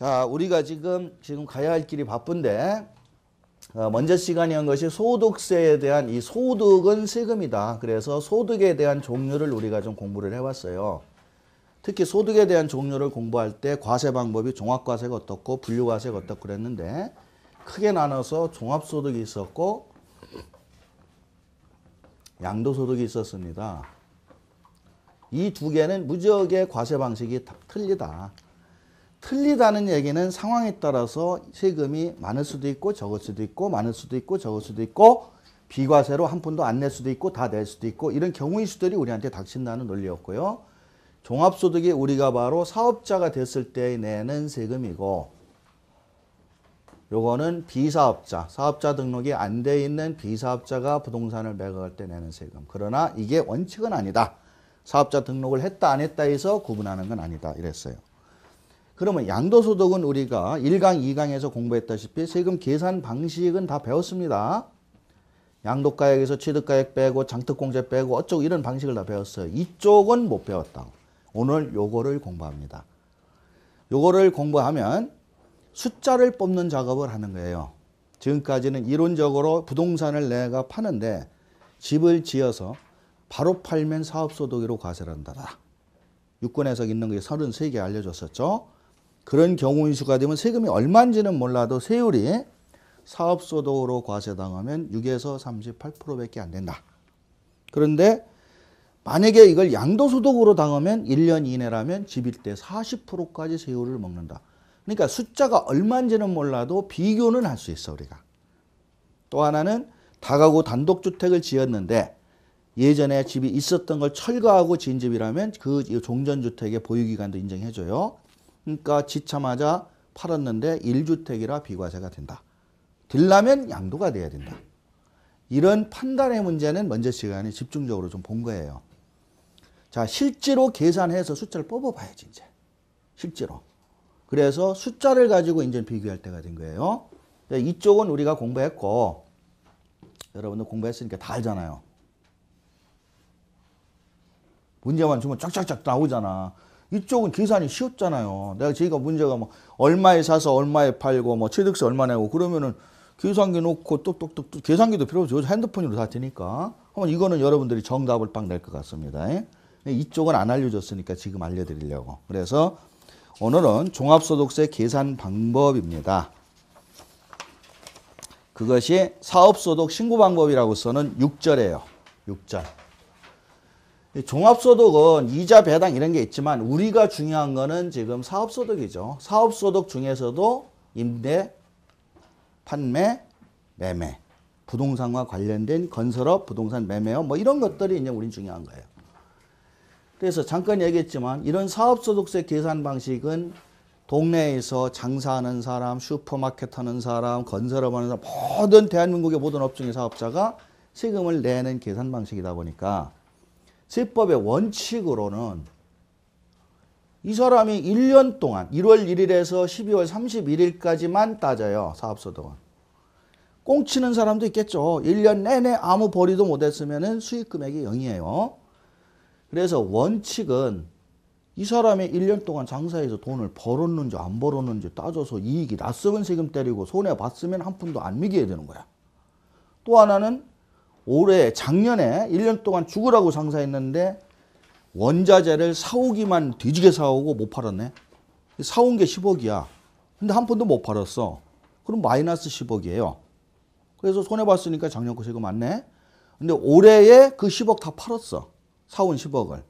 자, 우리가 지금 가야 할 길이 바쁜데, 먼저 시간이 한 것이 소득세에 대한 이 소득은 세금이다. 그래서 소득에 대한 종류를 우리가 좀 공부를 해왔어요. 특히 소득에 대한 종류를 공부할 때 과세 방법이 종합과세가 어떻고 분류과세가 어떻고 그랬는데, 크게 나눠서 종합소득이 있었고 양도소득이 있었습니다. 이 두 개는 무지하게 과세 방식이 다 틀리다. 틀리다는 얘기는 상황에 따라서 세금이 많을 수도 있고 적을 수도 있고 많을 수도 있고 적을 수도 있고 비과세로 한 푼도 안 낼 수도 있고 다 낼 수도 있고 이런 경우의 수들이 우리한테 닥친다는 논리였고요. 종합소득이 우리가 바로 사업자가 됐을 때 내는 세금이고 요거는 비사업자, 사업자 등록이 안 돼 있는 비사업자가 부동산을 매각할 때 내는 세금. 그러나 이게 원칙은 아니다. 사업자 등록을 했다 안 했다 해서 구분하는 건 아니다 이랬어요. 그러면 양도소득은 우리가 1강, 2강에서 공부했다시피 세금 계산 방식은 다 배웠습니다. 양도가액에서 취득가액 빼고 장특공제 빼고 어쩌고 이런 방식을 다 배웠어요. 이쪽은 못 배웠다. 오늘 요거를 공부합니다. 요거를 공부하면 숫자를 뽑는 작업을 하는 거예요. 지금까지는 이론적으로 부동산을 내가 파는데 집을 지어서 바로 팔면 사업소득으로 과세를 한다. 유권해석 있는 게 33개 알려줬었죠. 그런 경우의 수가 되면 세금이 얼마인지는 몰라도 세율이 사업소득으로 과세당하면 6에서 38%밖에 안 된다. 그런데 만약에 이걸 양도소득으로 당하면 1년 이내라면 집일 때 40%까지 세율을 먹는다. 그러니까 숫자가 얼마인지는 몰라도 비교는 할 수 있어 우리가. 또 하나는 다가구 단독주택을 지었는데 예전에 집이 있었던 걸 철거하고 지은 집이라면 그 종전주택의 보유기간도 인정해줘요. 그러니까 지자마자 팔았는데 1주택이라 비과세가 된다. 되려면 양도가 돼야 된다. 이런 판단의 문제는 먼저 시간에 집중적으로 좀 본 거예요. 자, 실제로 계산해서 숫자를 뽑아봐야지 이제. 실제로. 그래서 숫자를 가지고 이제 비교할 때가 된 거예요. 이쪽은 우리가 공부했고 여러분들 공부했으니까 다 알잖아요. 문제만 주면 쫙쫙쫙 나오잖아. 이쪽은 계산이 쉬웠잖아요. 내가 저희가 문제가 뭐 얼마에 사서 얼마에 팔고 뭐 취득세 얼마 내고 그러면은 계산기 놓고 똑똑똑 계산기도 필요 없죠. 핸드폰으로 다 되니까. 한번 이거는 여러분들이 정답을 딱 낼 것 같습니다. 이쪽은 안 알려줬으니까 지금 알려드리려고. 그래서 오늘은 종합소득세 계산 방법입니다. 그것이 사업소득 신고 방법이라고 써는 6절이에요. 6절. 종합소득은 이자 배당 이런 게 있지만 우리가 중요한 거는 지금 사업소득이죠. 사업소득 중에서도 임대, 판매, 매매, 부동산과 관련된 건설업, 부동산 매매업 뭐 이런 것들이 이제 우린 중요한 거예요. 그래서 잠깐 얘기했지만 이런 사업소득세 계산 방식은 동네에서 장사하는 사람, 슈퍼마켓 하는 사람, 건설업 하는 사람 모든 대한민국의 모든 업종의 사업자가 세금을 내는 계산 방식이다 보니까 세법의 원칙으로는 이 사람이 1년 동안 1월 1일에서 12월 31일까지만 따져요. 사업소득은. 꽁치는 사람도 있겠죠. 1년 내내 아무 벌이도 못했으면 수익금액이 0이에요. 그래서 원칙은 이 사람이 1년 동안 장사해서 돈을 벌었는지 안 벌었는지 따져서 이익이 났으면 세금 때리고 손해봤으면 한 푼도 안 매겨야 되는 거야. 또 하나는 작년에 1년 동안 죽으라고 장사했는데 원자재를 사오기만 뒤지게 사오고 못 팔았네. 사온 게 10억이야. 근데 한 푼도 못 팔았어. 그럼 마이너스 10억이에요. 그래서 손해봤으니까 작년 거 세금 안 내. 근데 올해에 그 10억 다 팔았어. 사온 10억을.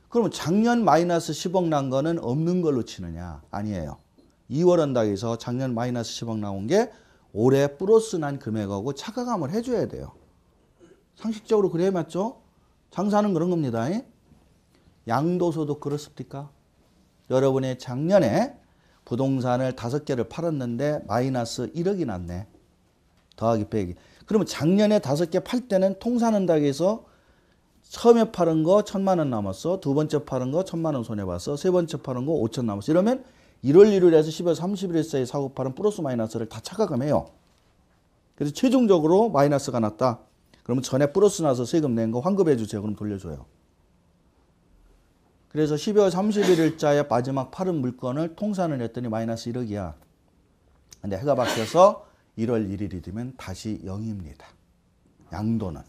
그러면 작년 마이너스 10억 난 거는 없는 걸로 치느냐? 아니에요. 2월 한다해서 작년 마이너스 10억 나온 게 올해 플러스 난 금액하고 차가감을 해줘야 돼요. 상식적으로 그래야 맞죠? 장사는 그런 겁니다. 양도소득 그렇습니까? 여러분이 작년에 부동산을 5개를 팔았는데 마이너스 1억이 났네. 더하기 빼기. 그러면 작년에 5개 팔 때는 통산한다고 해서 처음에 파는 거 1,000만 원 남았어. 두 번째 파는 거 1,000만 원 손해봤어. 세 번째 파는 거 5천 남았어. 이러면 1월 1일에서 12월 30일 사이 사고 파는 플러스 마이너스를 다 차가감해요. 그래서 최종적으로 마이너스가 났다. 그러면 전에 플러스 나서 세금 낸 거 환급해 주세요. 그럼 돌려줘요. 그래서 12월 31일자에 마지막 파른 물건을 통산을 했더니 마이너스 1억이야. 근데 해가 바뀌어서 1월 1일이 되면 다시 0입니다. 양도는.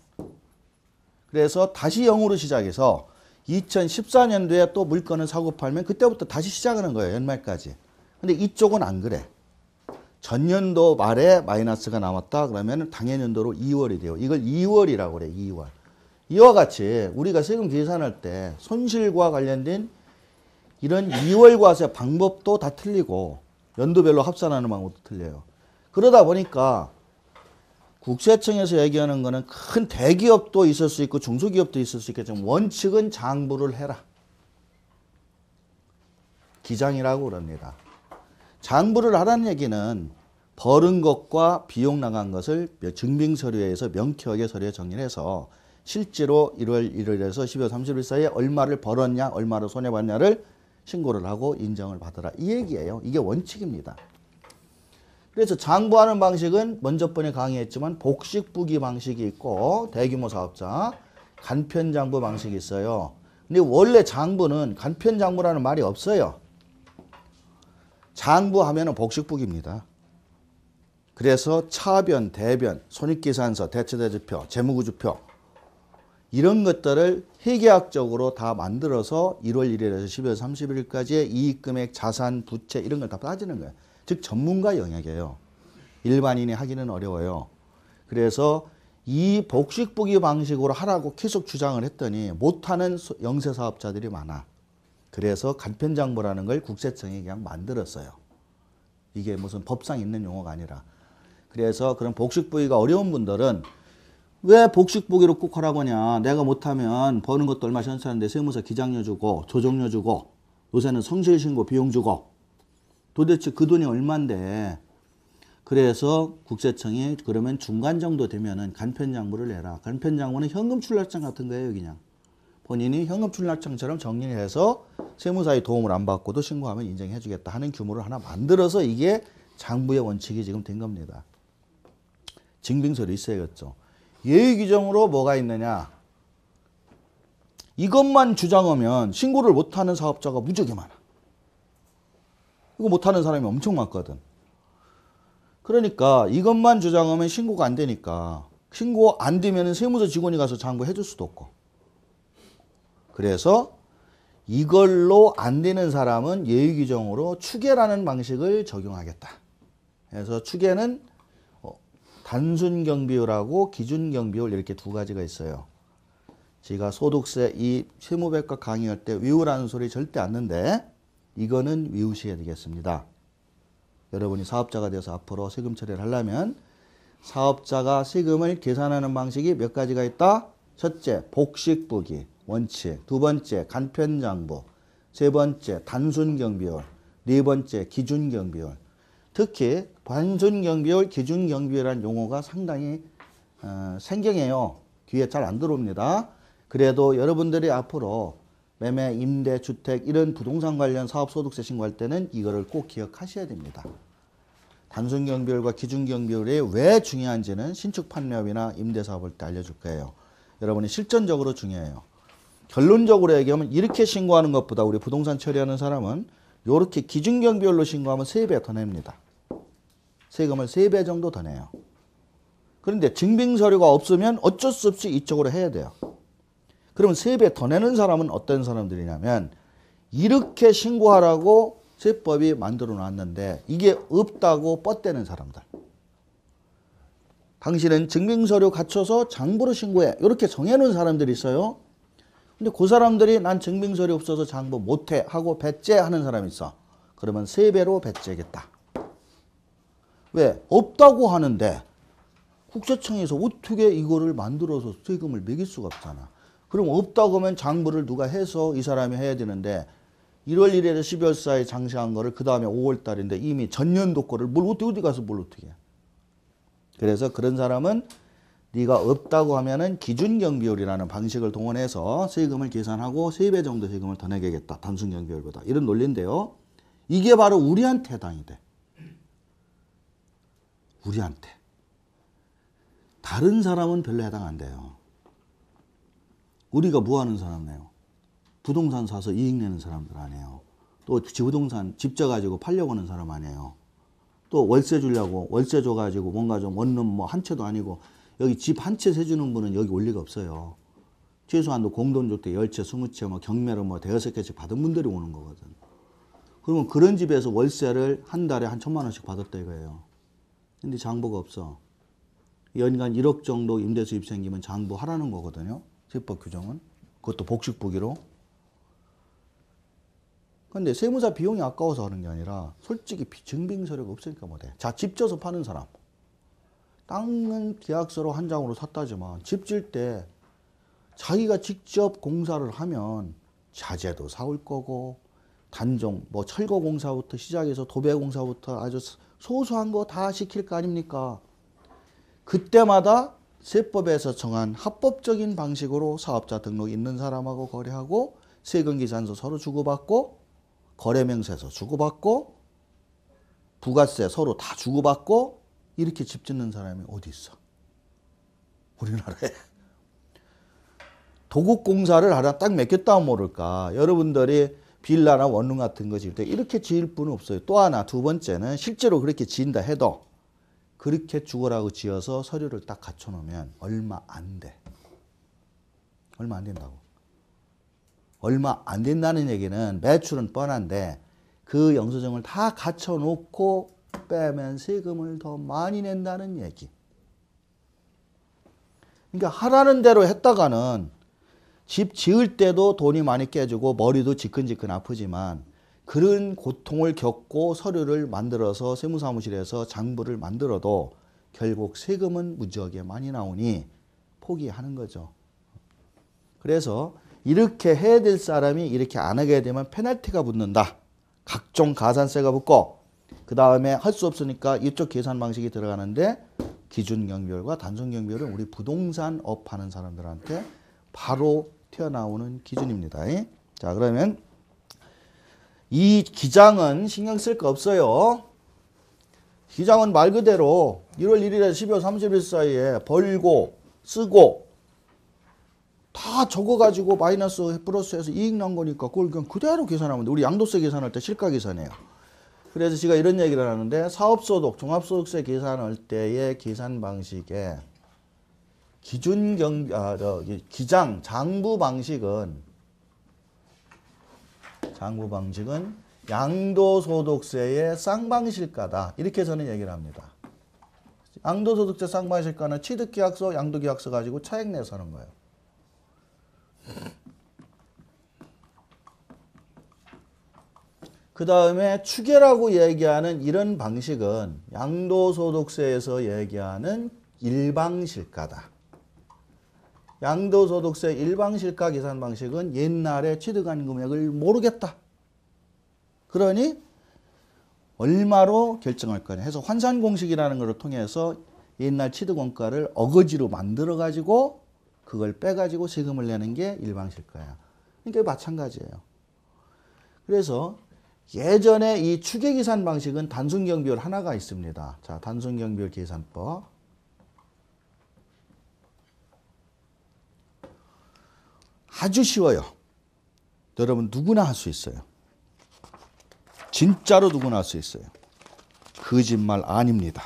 그래서 다시 0으로 시작해서 2014년도에 또 물건을 사고 팔면 그때부터 다시 시작하는 거예요. 연말까지. 근데 이쪽은 안 그래. 전년도 말에 마이너스가 남았다 그러면 당해년도로 2월이 돼요. 이걸 2월이라고 그래. 2월. 이와 같이 우리가 세금 계산할 때 손실과 관련된 이런 2월 과세 방법도 다 틀리고 연도별로 합산하는 방법도 틀려요. 그러다 보니까 국세청에서 얘기하는 거는 큰 대기업도 있을 수 있고 중소기업도 있을 수 있겠지만 원칙은 장부를 해라. 기장이라고 그럽니다. 장부를 하라는 얘기는 벌은 것과 비용 나간 것을 증빙서류에서 명쾌하게 서류에 정리를 해서 실제로 1월 1일에서 12월 30일 사이에 얼마를 벌었냐, 얼마를 손해봤냐를 신고를 하고 인정을 받으라. 이 얘기예요. 이게 원칙입니다. 그래서 장부하는 방식은 먼저 번에 강의했지만 복식부기 방식이 있고 대규모 사업자, 간편장부 방식이 있어요. 근데 원래 장부는 간편장부라는 말이 없어요. 장부하면 복식부기입니다. 그래서 차변, 대변, 손익계산서, 대체대조표, 재무구조표 이런 것들을 회계학적으로 다 만들어서 1월 1일에서 12월 31일까지의 이익금액, 자산, 부채 이런 걸 다 따지는 거예요. 즉 전문가 영역이에요. 일반인이 하기는 어려워요. 그래서 이 복식부기 방식으로 하라고 계속 주장을 했더니 못하는 영세사업자들이 많아. 그래서 간편장부라는 걸 국세청이 그냥 만들었어요. 이게 무슨 법상 있는 용어가 아니라. 그래서 그런 복식부기가 어려운 분들은 왜 복식부기로 꼭 하라고 하냐. 내가 못하면 버는 것도 얼마 시원찮은데 세무서 기장료 주고 조정료 주고 요새는 성실신고 비용 주고 도대체 그 돈이 얼만데. 그래서 국세청이 그러면 중간 정도 되면은 간편장부를 내라. 간편장부는 현금 출납장 같은 거예요. 그냥 본인이 현금 출납장처럼 정리를 해서 세무사의 도움을 안 받고도 신고하면 인정해 주겠다 하는 규모를 하나 만들어서 이게 장부의 원칙이 지금 된 겁니다. 증빙서류 있어야겠죠. 예외규정으로 뭐가 있느냐. 이것만 주장하면 신고를 못하는 사업자가 무지하게 많아. 이거 못하는 사람이 엄청 많거든. 그러니까 이것만 주장하면 신고가 안 되니까 신고 안 되면 세무서 직원이 가서 장부해 줄 수도 없고. 그래서 이걸로 안 되는 사람은 예외규정으로 추계라는 방식을 적용하겠다. 그래서 추계는 단순경비율하고 기준경비율 이렇게 두 가지가 있어요. 제가 소득세 이 세무백과 강의할 때 외우라는 소리 절대 안 하는데 이거는 외우셔야 되겠습니다. 여러분이 사업자가 돼서 앞으로 세금 처리를 하려면 사업자가 세금을 계산하는 방식이 몇 가지가 있다. 첫째, 복식부기 원칙. 두 번째, 간편장부. 세 번째, 단순경비율. 네 번째, 기준경비율. 특히 단순경비율, 기준경비율이라는 용어가 상당히 생경해요. 귀에 잘 안 들어옵니다. 그래도 여러분들이 앞으로 매매, 임대, 주택 이런 부동산 관련 사업소득세 신고할 때는 이거를 꼭 기억하셔야 됩니다. 단순경비율과 기준경비율이 왜 중요한지는 신축 판매업이나 임대사업을 때 알려줄 거예요. 여러분이 실전적으로 중요해요. 결론적으로 얘기하면 이렇게 신고하는 것보다 우리 부동산 처리하는 사람은 이렇게 기준경비율로 신고하면 3배 더 냅니다. 세금을 3배 정도 더 내요. 그런데 증빙서류가 없으면 어쩔 수 없이 이쪽으로 해야 돼요. 그러면 3배 더 내는 사람은 어떤 사람들이냐면 이렇게 신고하라고 세법이 만들어 놨는데 이게 없다고 뻗대는 사람들. 당신은 증빙서류 갖춰서 장부로 신고해. 이렇게 정해놓은 사람들이 있어요. 근데 그 사람들이 난 증빙서류 없어서 장부 못해 하고 배째하는 사람이 있어. 그러면 3배로 배째겠다. 왜? 없다고 하는데 국세청에서 어떻게 이거를 만들어서 세금을 매길 수가 없잖아. 그럼 없다고 하면 장부를 누가 해서 이 사람이 해야 되는데 1월 1일에서 12월 사이에 장시한 거를 그 다음에 5월 달인데 이미 전년도 거를 뭘 어디 가서 뭘 어떻게 해. 그래서 그런 사람은 네가 없다고 하면은 기준경비율이라는 방식을 동원해서 세금을 계산하고 3배 정도 세금을 더 내겠다. 단순경비율보다. 이런 논리인데요. 이게 바로 우리한테 해당이 돼. 우리한테. 다른 사람은 별로 해당 안 돼요. 우리가 뭐 하는 사람이에요? 부동산 사서 이익 내는 사람들 아니에요. 또 부동산 집 져가지고 팔려고 하는 사람 아니에요. 또 월세 주려고 월세 줘가지고 뭔가 좀 원룸 뭐 한 채도 아니고 여기 집 한 채 세주는 분은 여기 올 리가 없어요. 최소한도 공동주택 10채, 20채, 뭐 경매로 뭐 대여섯 개씩 받은 분들이 오는 거거든. 그러면 그런 집에서 월세를 한 달에 한 1,000만 원씩 받았다 이거예요. 근데 장부가 없어. 연간 1억 정도 임대 수입 생기면 장부하라는 거거든요. 세법 규정은. 그것도 복식부기로. 근데 세무사 비용이 아까워서 하는 게 아니라 솔직히 증빙 서류가 없으니까 못해. 자, 집 져서 파는 사람. 땅은 계약서로 한 장으로 샀다지만 집 질 때 자기가 직접 공사를 하면 자재도 사올 거고 단종 뭐 철거 공사부터 시작해서 도배 공사부터 아주 소소한 거 다 시킬 거 아닙니까? 그때마다 세법에서 정한 합법적인 방식으로 사업자 등록 있는 사람하고 거래하고 세금계산서 서로 주고받고 거래명세서 주고받고 부가세 서로 다 주고받고 이렇게 집 짓는 사람이 어디 있어? 우리나라에. 도급공사를 하나 딱 맡겼다면 모를까. 여러분들이 빌라나 원룸 같은 거 지을 때 이렇게 지을 분은 없어요. 또 하나 두 번째는 실제로 그렇게 지은다 해도 그렇게 죽으라고 지어서 서류를 딱 갖춰놓으면 얼마 안 돼. 얼마 안 된다고. 얼마 안 된다는 얘기는 매출은 뻔한데 그 영수증을 다 갖춰놓고 빼면 세금을 더 많이 낸다는 얘기. 그러니까 하라는 대로 했다가는 집 지을 때도 돈이 많이 깨지고 머리도 지끈지끈 아프지만 그런 고통을 겪고 서류를 만들어서 세무사무실에서 장부를 만들어도 결국 세금은 무지하게 많이 나오니 포기하는 거죠. 그래서 이렇게 해야 될 사람이 이렇게 안 하게 되면 페널티가 붙는다. 각종 가산세가 붙고 그 다음에 할 수 없으니까 이쪽 계산 방식이 들어가는데 기준경비율과 단순경비율은 우리 부동산 업 하는 사람들한테 바로 튀어나오는 기준입니다. 자, 그러면 이 기장은 신경 쓸 거 없어요. 기장은 말 그대로 1월 1일에서 12월 30일 사이에 벌고 쓰고 다 적어가지고 마이너스 플러스해서 이익 난 거니까 그걸 그냥 그대로 계산하면 돼. 우리 양도세 계산할 때 실가 계산해요. 그래서 제가 이런 얘기를 하는데 사업소득, 종합소득세 계산할 때의 계산 방식에 기장, 장부 방식은 양도소득세의 쌍방실가다. 이렇게 저는 얘기를 합니다. 양도소득세 쌍방실가는 취득계약서, 양도계약서 가지고 차액 내서 하는 거예요. 그 다음에 추계라고 얘기하는 이런 방식은 양도소득세에서 얘기하는 일방실가다. 양도소득세 일방실가 계산 방식은 옛날에 취득한 금액을 모르겠다. 그러니 얼마로 결정할 거냐 해서 환산공식이라는 것을 통해서 옛날 취득원가를 어거지로 만들어 가지고 그걸 빼 가지고 세금을 내는 게 일방실가야. 그러니까 마찬가지예요. 그래서 예전에 이 추계계산 방식은 단순경비율 하나가 있습니다. 자, 단순경비율 계산법. 아주 쉬워요. 여러분 누구나 할 수 있어요. 진짜로 누구나 할 수 있어요. 거짓말 아닙니다.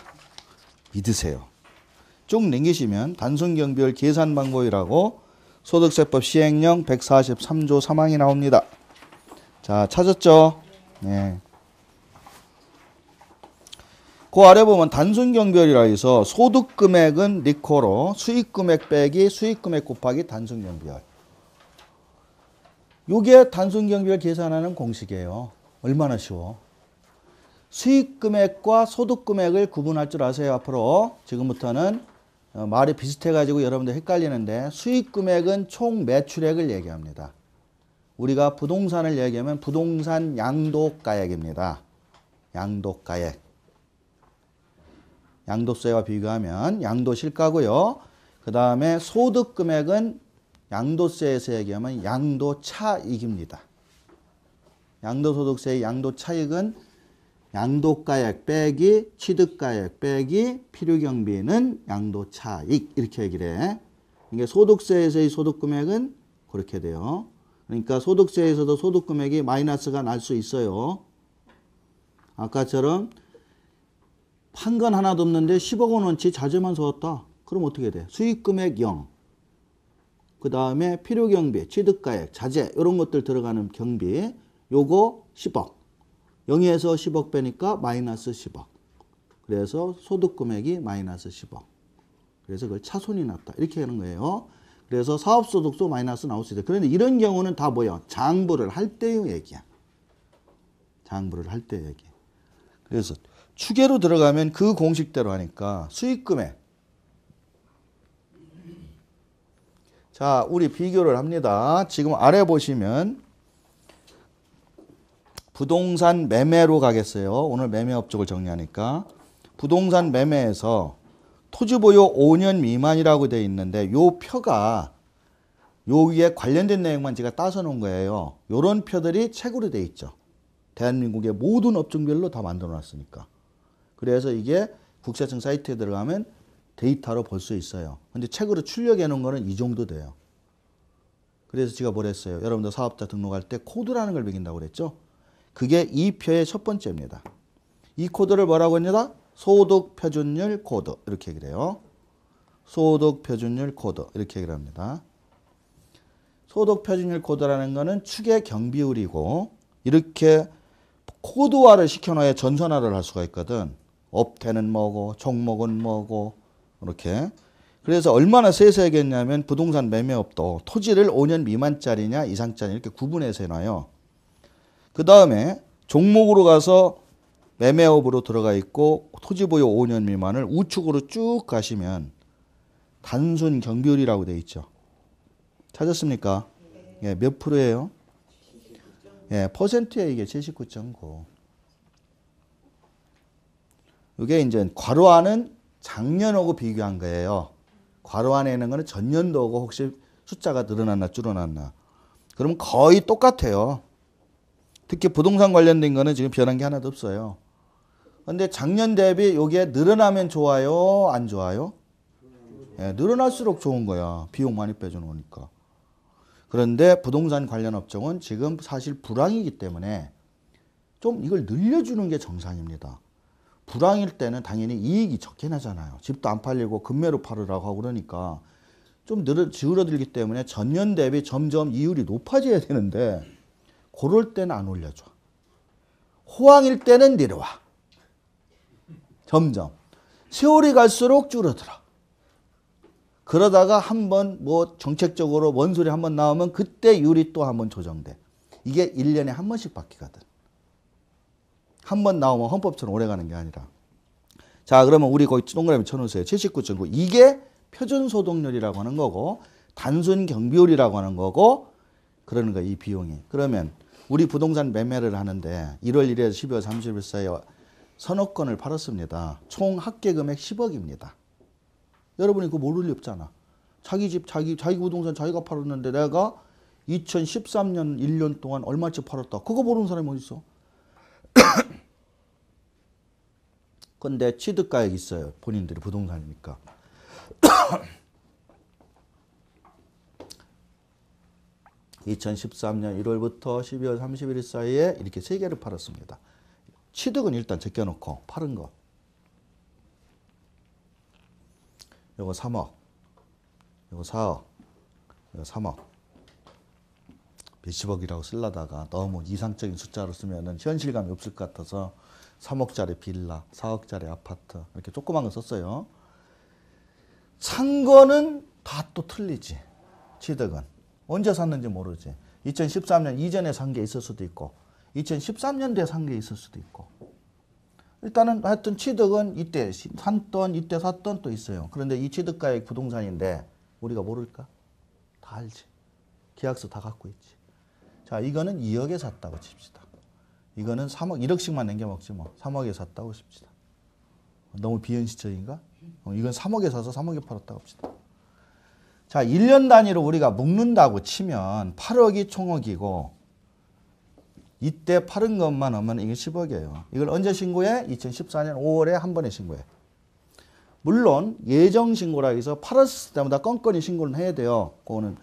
믿으세요. 쭉 넘기시면 단순경비율 계산 방법이라고 소득세법 시행령 143조 3항이 나옵니다. 자, 찾았죠? 네. 그 아래 보면 단순경비율이라 해서 소득금액은 니코로 수익금액 빼기 수익금액 곱하기 단순경비율. 이게 단순경비율 계산하는 공식이에요. 얼마나 쉬워. 수익금액과 소득금액을 구분할 줄 아세요. 앞으로 지금부터는 말이 비슷해가지고 여러분들 헷갈리는데 수익금액은 총 매출액을 얘기합니다. 우리가 부동산을 얘기하면 부동산 양도가액입니다. 양도가액. 양도세와 비교하면 양도실가고요. 그 다음에 소득금액은 양도세에서 얘기하면 양도차익입니다. 양도소득세의 양도차익은 양도가액 빼기 취득가액 빼기 필요경비는 양도차익 이렇게 얘기를 해. 이게 소득세에서의 소득금액은 그렇게 돼요. 그러니까 소득세에서도 소득금액이 마이너스가 날 수 있어요. 아까처럼 판 건 하나도 없는데 10억 원어치 자재만 사왔다. 그럼 어떻게 돼? 수익금액 0. 그 다음에 필요경비, 취득가액, 자재 이런 것들 들어가는 경비 요거 10억. 0에서 10억 빼니까 마이너스 10억. 그래서 소득금액이 마이너스 10억. 그래서 그걸 차손이 났다. 이렇게 하는 거예요. 그래서 사업소득도 마이너스 나올 수 있다. 그런데 이런 경우는 다 뭐야? 장부를 할 때의 얘기야. 장부를 할 때의 얘기. 그래서 추계로 들어가면 그 공식대로 하니까 수익금액. 자, 우리 비교를 합니다. 지금 아래 보시면 부동산 매매로 가겠어요. 오늘 매매 업적을 정리하니까. 부동산 매매에서 토지 보유 5년 미만이라고 되어 있는데 요 표가 요 위에 관련된 내용만 제가 따서 놓은 거예요. 요런 표들이 책으로 되어 있죠. 대한민국의 모든 업종별로 다 만들어 놨으니까. 그래서 이게 국세청 사이트에 들어가면 데이터로 볼 수 있어요. 근데 책으로 출력해 놓은 거는 이 정도 돼요. 그래서 제가 뭘 했어요? 여러분들 사업자 등록할 때 코드라는 걸 매긴다고 그랬죠? 그게 이 표의 첫 번째입니다. 이 코드를 뭐라고 합니다? 소득표준율 코드 이렇게 얘기를 해요. 소득표준율 코드 이렇게 얘기를 합니다. 소득표준율 코드라는 거는 추계 경비율이고 이렇게 코드화를 시켜놔야 전산화를 할 수가 있거든. 업태는 뭐고 종목은 뭐고 이렇게. 그래서 얼마나 세세하게 했냐면 부동산 매매업도 토지를 5년 미만짜리냐 이상짜리 이렇게 구분해서 해놔요. 그 다음에 종목으로 가서 매매업으로 들어가 있고 토지 보유 5년 미만을 우측으로 쭉 가시면 단순 경비율이라고 되어 있죠. 찾았습니까? 예, 몇 프로예요? 예, 퍼센트에 이게 79.9. 이게 이제 괄호안은 작년하고 비교한 거예요. 괄호안에 있는 거는 전년도하고 혹시 숫자가 늘어났나 줄어났나. 그럼 거의 똑같아요. 특히 부동산 관련된 거는 지금 변한 게 하나도 없어요. 근데 작년 대비 이게 늘어나면 좋아요? 안 좋아요? 예, 늘어날수록 좋은 거야. 비용 많이 빼주놓으니까. 그런데 부동산 관련 업종은 지금 사실 불황이기 때문에 좀 이걸 늘려주는 게 정상입니다. 불황일 때는 당연히 이익이 적게 나잖아요. 집도 안 팔리고 급매로 팔으라고 하고 그러니까 좀 줄어들기 때문에 전년 대비 점점 이율이 높아져야 되는데 그럴 때는 안 올려줘. 호황일 때는 내려와. 점점. 세월이 갈수록 줄어들어. 그러다가 한번 뭐 정책적으로 뭔 소리 한번 나오면 그때 율이 또 한번 조정돼. 이게 1년에 한 번씩 바뀌거든. 한 번 나오면 헌법처럼 오래 가는 게 아니라. 자, 그러면 우리 거기 동그라미 쳐놓으세요. 79.9. 이게 표준소득률이라고 하는 거고 단순 경비율이라고 하는 거고 그러는 거예요. 이 비용이. 그러면 우리 부동산 매매를 하는데 1월 1일에서 12월 30일 사이에 서너 건을 팔았습니다. 총 합계금액 10억입니다. 여러분이 그거 모를 리 없잖아. 자기 집, 자기 부동산 자기가 팔았는데 내가 2013년 1년 동안 얼마치 팔았다. 그거 모르는 사람이 어디 있어? 근데 취득가액이 있어요. 본인들이 부동산이니까. (2013년 1월부터 12월 31일) 사이에 이렇게 3개를 팔았습니다. 취득은 일단 제껴놓고 팔은 거. 요거 3억, 요거 4억, 요거 3억. 몇십억이라고 쓰려다가 너무 이상적인 숫자로 쓰면은 현실감이 없을 것 같아서 3억짜리 빌라, 4억짜리 아파트 이렇게 조그만 거 썼어요. 산 거는 다 또 틀리지. 취득은. 언제 샀는지 모르지. 2013년 이전에 산 게 있을 수도 있고 2013년도에 산 게 있을 수도 있고. 일단은 하여튼 취득은 이때 샀던 이때 샀던 또 있어요. 그런데 이 취득가액 부동산인데 우리가 모를까? 다 알지. 계약서 다 갖고 있지. 자, 이거는 2억에 샀다고 칩시다. 이거는 3억, 1억씩만 남겨먹지 뭐. 3억에 샀다고 칩시다. 너무 비현실적인가? 이건 3억에 사서 3억에 팔았다고 합시다. 자, 1년 단위로 우리가 묶는다고 치면 8억이 총억이고 이때 팔은 것만 하면 이게 10억이에요. 이걸 언제 신고해? 2014년 5월에 한 번에 신고해. 물론 예정 신고라 해서 팔았을 때마다 건건히 신고를 해야 돼요. 그거는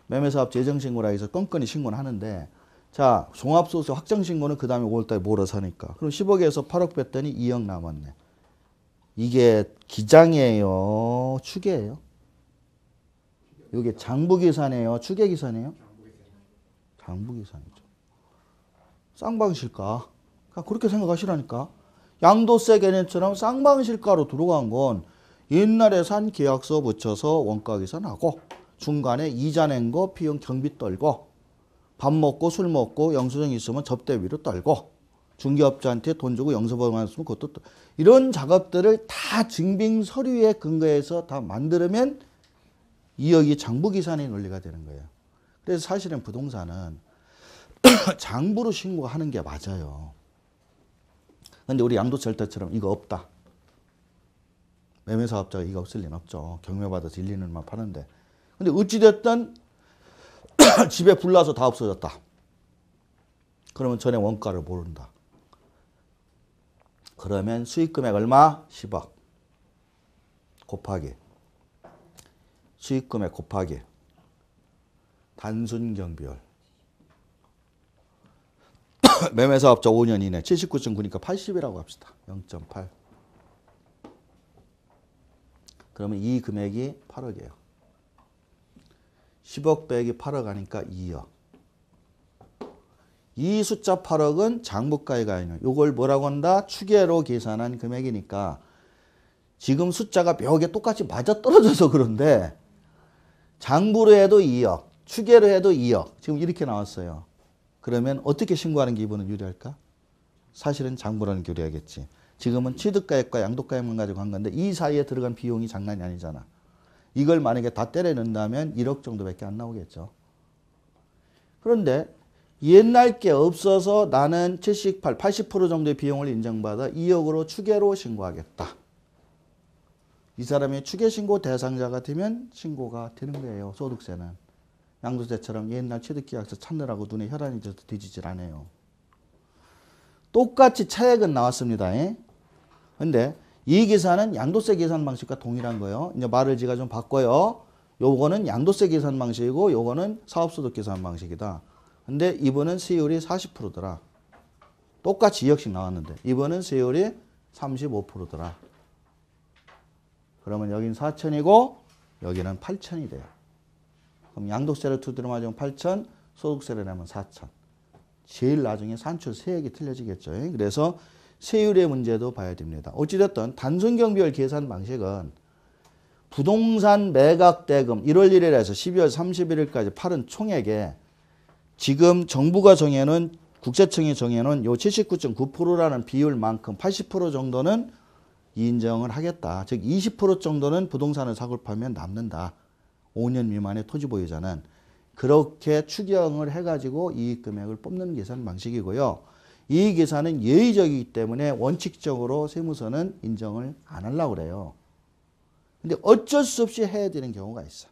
매매사업 재정신고라 해서 건건히 신고는 하는데 자 종합소득세 확정신고는 그 다음에 5월달에 몰아서 하니까 그럼 10억에서 8억 뺐더니 2억 남았네. 이게 기장이에요? 추계예요? 이게 장부기산이에요? 추계기산이에요? 장부기산이죠. 쌍방실가. 그렇게 생각하시라니까. 양도세 개념처럼 쌍방실가로 들어간 건 옛날에 산 계약서 붙여서 원가계산하고 중간에 이자 낸 거 비용 경비 떨고 밥 먹고 술 먹고 영수증 있으면 접대비로 떨고 중개업자한테 돈 주고 영수증 있으면 그것도 이런 작업들을 다 증빙 서류에 근거해서 다 만들면 2억이 장부기산의 논리가 되는 거예요. 그래서 사실은 부동산은 장부로 신고하는 게 맞아요. 근데 우리 양도철도처럼 이거 없다. 매매사업자가 이거 없을 리는 없죠. 경매받아서 1, 2년만 파는데. 근데 어찌됐든 집에 불나서 다 없어졌다. 그러면 전에 원가를 모른다. 그러면 수익금액 얼마? 10억. 곱하기. 수익금액 곱하기. 단순경비율. 매매사업자 5년 이내 79.9니까 80이라고 합시다. 0.8. 그러면 이 금액이 8억이에요. 10억 빼기 8억 하니까 2억. 이 숫자 8억은 장부가에 가 있는 이걸 뭐라고 한다? 추계로 계산한 금액이니까 지금 숫자가 묘하게 똑같이 맞아떨어져서 그런데 장부로 해도 2억, 추계로 해도 2억. 지금 이렇게 나왔어요. 그러면 어떻게 신고하는 게 이번은 유리할까? 사실은 장부라는 게 유리하겠지. 지금은 취득가액과 양도가액만 가지고 한 건데 이 사이에 들어간 비용이 장난이 아니잖아. 이걸 만약에 다 때려 넣는다면 1억 정도밖에 안 나오겠죠. 그런데 옛날 게 없어서 나는 78, 80% 정도의 비용을 인정받아 2억으로 추계로 신고하겠다. 이 사람이 추계신고 대상자가 되면 신고가 되는 거예요. 소득세는. 양도세처럼 옛날 취득계약서 찾느라고 눈에 혈안이 져서 뒤지질 않아요. 똑같이 차액은 나왔습니다. 근데 이 계산은 양도세 계산 방식과 동일한 거예요. 이제 말을 제가 좀 바꿔요. 요거는 양도세 계산 방식이고 요거는 사업소득 계산 방식이다. 근데 이번은 세율이 40%더라. 똑같이 2억씩 나왔는데 이번은 세율이 35%더라. 그러면 여긴 4천이고 여기는 8천이 돼요. 그럼 양도세를 두드려 맞으면 8천, 소득세를 내면 4천. 제일 나중에 산출 세액이 틀려지겠죠. 그래서 세율의 문제도 봐야 됩니다. 어찌됐든 단순경비율 계산 방식은 부동산 매각대금 1월 1일에서 12월 31일까지 팔은 총액에 지금 정부가 정해놓은 국세청이 정해놓은 요 79.9%라는 비율만큼 80% 정도는 인정을 하겠다. 즉 20% 정도는 부동산을 사고 팔면 남는다. 5년 미만의 토지 보유자는 그렇게 추경을 해가지고 이익금액을 뽑는 계산 방식이고요. 이 계산은 예의적이기 때문에 원칙적으로 세무서는 인정을 안 하려고 그래요. 근데 어쩔 수 없이 해야 되는 경우가 있어.